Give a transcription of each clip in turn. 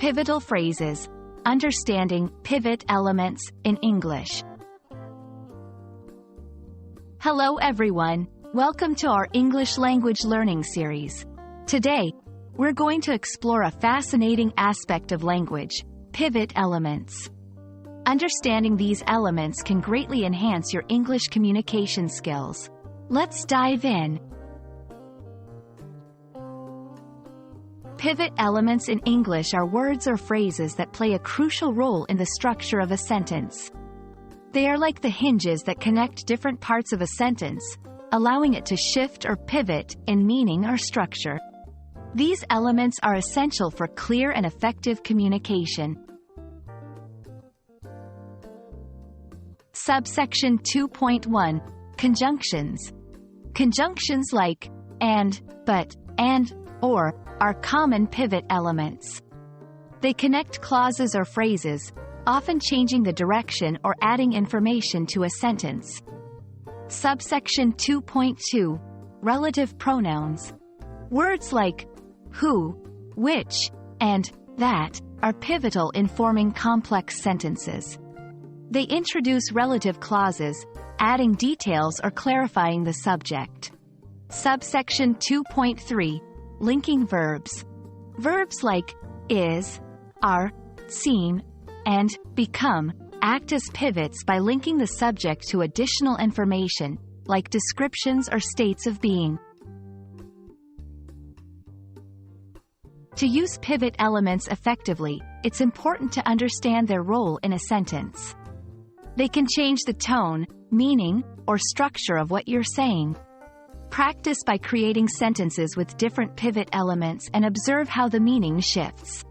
Pivotal phrases. Understanding pivot elements in English. Hello everyone, welcome to our English language learning series. Today, we're going to explore a fascinating aspect of language, pivot elements. Understanding these elements can greatly enhance your English communication skills. Let's dive in. Pivot elements in English are words or phrases that play a crucial role in the structure of a sentence. They are like the hinges that connect different parts of a sentence, allowing it to shift or pivot in meaning or structure. These elements are essential for clear and effective communication. Subsection 2.1. Conjunctions. Conjunctions like and, but, and, or are common pivot elements. They connect clauses or phrases, often changing the direction or adding information to a sentence. Subsection 2.2. Relative pronouns. Words like who, which, and that are pivotal in forming complex sentences. They introduce relative clauses, adding details or clarifying the subject. Subsection 2.3. Linking verbs. Verbs like is, are, seem, and become act as pivots by linking the subject to additional information, like descriptions or states of being. To use pivot elements effectively, it's important to understand their role in a sentence. They can change the tone, meaning, or structure of what you're saying. Practice by creating sentences with different pivot elements and observe how the meaning shifts.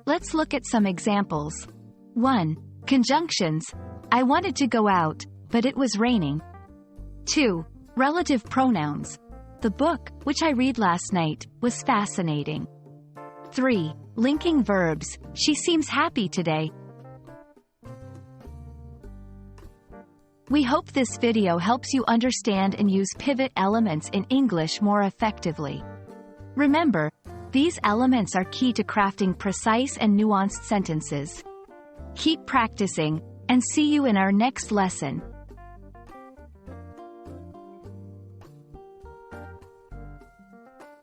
Let's look at some examples. 1. Conjunctions. I wanted to go out, but it was raining. 2. Relative pronouns. The book, which I read last night, was fascinating. 3. Linking verbs. She seems happy today. We hope this video helps you understand and use pivot elements in English more effectively. Remember, these elements are key to crafting precise and nuanced sentences. Keep practicing, and see you in our next lesson.